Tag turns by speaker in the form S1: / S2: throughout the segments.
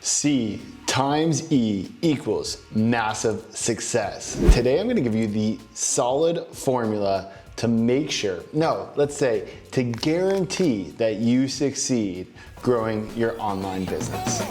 S1: C times E equals massive success. Today I'm gonna give you the solid formula to make sure, let's say to guarantee that you succeed growing your online business.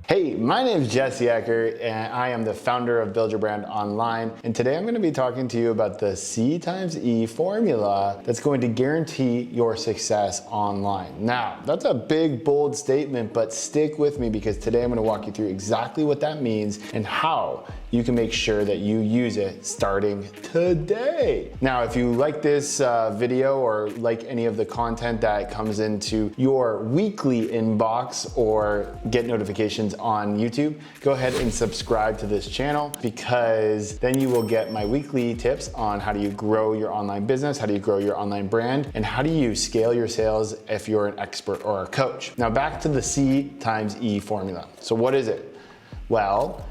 S1: Hey, my name is Jesse Ecker and I am the founder of Build Your Brand Online. And today I'm going to be talking to you about the C times E formula that's going to guarantee your success online. Now, that's a big, bold statement, but stick with me because today I'm going to walk you through exactly what that means and how you can make sure that you use it starting today. Now, if you like this video or like any of the content that comes into your weekly inbox or get notifications on YouTube, go ahead and subscribe to this channel because then you will get my weekly tips on how do you grow your online business, how do you grow your online brand, and how do you scale your sales if you're an expert or a coach. Now back to the C times E formula. So what is it? Well,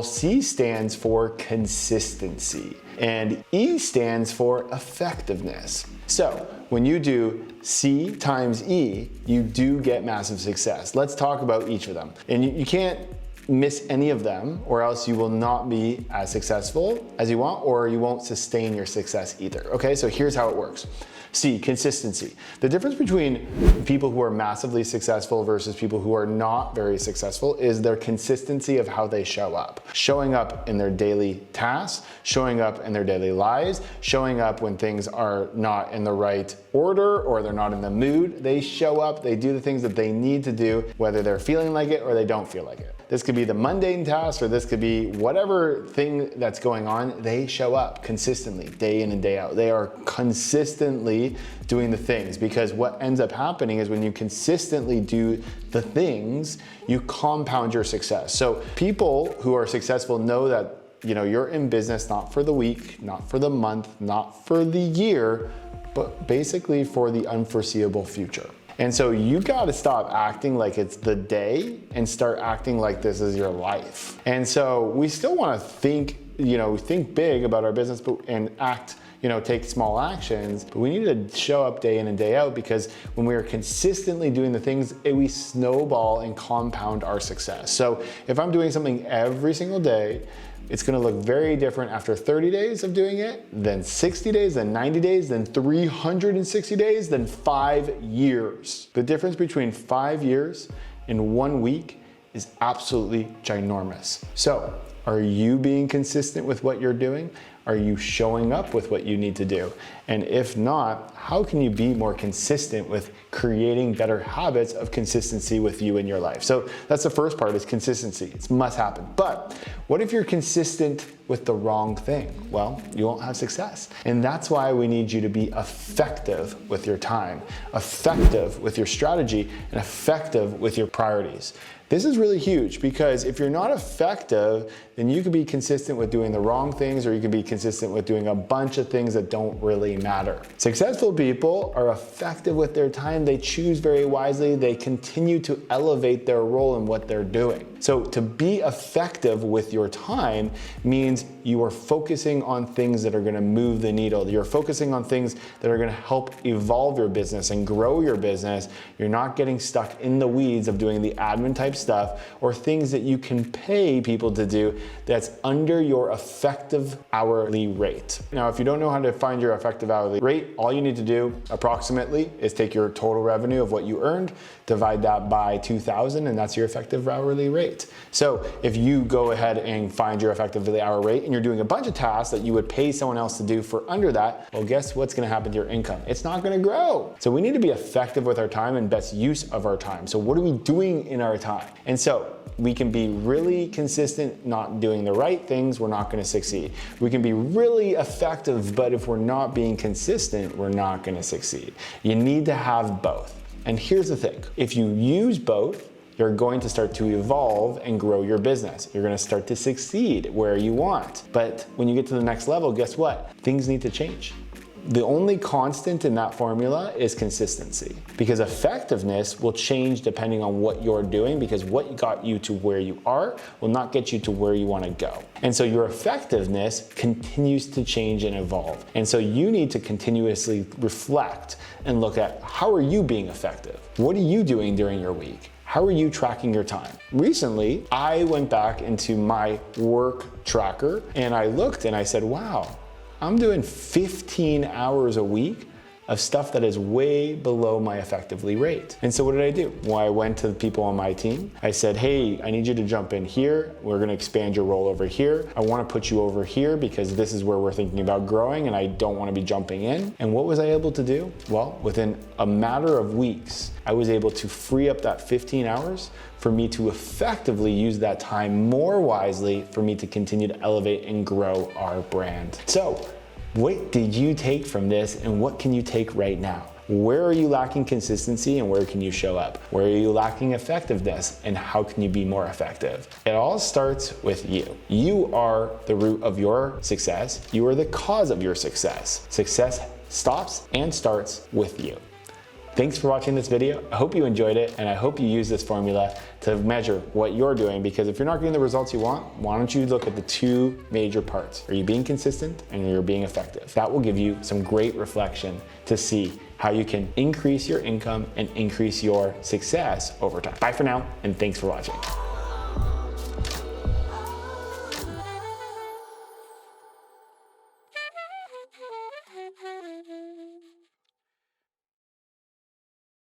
S1: C stands for consistency and E stands for effectiveness. So when you do C times E, you do get massive success. Let's talk about each of them. And you can't miss any of them or else you will not be as successful as you want or you won't sustain your success either. Okay, so here's how it works. C, consistency. The difference between people who are massively successful versus people who are not very successful is their consistency of how they show up. Showing up in their daily tasks, showing up in their daily lives, showing up when things are not in the right order or they're not in the mood. They show up, they do the things that they need to do, whether they're feeling like it or they don't feel like it. This could be the mundane task or this could be whatever thing that's going on. They show up consistently, day in and day out. They are consistently doing the things because what ends up happening is when you consistently do the things, you compound your success. So people who are successful know that you're in business not for the week, not for the month, not for the year, but basically for the unforeseeable future. And so you gotta stop acting like it's the day and start acting like this is your life. And so we still wanna think big about our business and act, take small actions, but we need to show up day in and day out because when we are consistently doing the things, we snowball and compound our success. So if I'm doing something every single day, it's gonna look very different after 30 days of doing it, then 60 days, then 90 days, then 360 days, then 5 years. The difference between 5 years and 1 week is absolutely ginormous. So, are you being consistent with what you're doing? Are you showing up with what you need to do? And if not, how can you be more consistent with creating better habits of consistency with you in your life? So that's the first part is consistency. It must happen. But what if you're consistent with the wrong thing? Well, you won't have success. And that's why we need you to be effective with your time, effective with your strategy, and effective with your priorities. This is really huge because if you're not effective, then you could be consistent with doing the wrong things or you could be consistent with doing a bunch of things that don't really matter. Successful people are effective with their time. They choose very wisely. They continue to elevate their role in what they're doing. So to be effective with your time means you are focusing on things that are gonna move the needle. You're focusing on things that are gonna help evolve your business and grow your business. You're not getting stuck in the weeds of doing the admin type stuff or things that you can pay people to do that's under your effective hourly rate. Now, if you don't know how to find your effective hourly rate, all you need to do approximately is take your total revenue of what you earned, divide that by 2,000, and that's your effective hourly rate. So if you go ahead and find your effective hour rate and you're doing a bunch of tasks that you would pay someone else to do for under that, well, guess what's gonna happen to your income? It's not gonna grow. So we need to be effective with our time and best use of our time. So what are we doing in our time? And so we can be really consistent, not doing the right things, we're not gonna succeed. We can be really effective, but if we're not being consistent, we're not gonna succeed. You need to have both. And here's the thing, if you use both, you're going to start to evolve and grow your business. You're gonna start to succeed where you want. But when you get to the next level, guess what? Things need to change. The only constant in that formula is consistency, because effectiveness will change depending on what you're doing, because what got you to where you are will not get you to where you want to go. And so your effectiveness continues to change and evolve. And so you need to continuously reflect and look at, how are you being effective? What are you doing during your week? How are you tracking your time? Recently, I went back into my work tracker and I looked and I said, wow, I'm doing 15 hours a week of stuff that is way below my effectively rate. And so what did I do? Well, I went to the people on my team. I said, hey, I need you to jump in here. We're gonna expand your role over here. I wanna put you over here because this is where we're thinking about growing and I don't wanna be jumping in. And what was I able to do? Well, within a matter of weeks, I was able to free up that 15 hours for me to effectively use that time more wisely for me to continue to elevate and grow our brand. So, what did you take from this and what can you take right now? Where are you lacking consistency and where can you show up? Where are you lacking effectiveness and how can you be more effective? It all starts with you. You are the root of your success. You are the cause of your success. Success stops and starts with you. Thanks for watching this video. I hope you enjoyed it and I hope you use this formula to measure what you're doing, because if you're not getting the results you want, why don't you look at the two major parts? Are you being consistent and you're being effective? That will give you some great reflection to see how you can increase your income and increase your success over time. Bye for now and thanks for watching.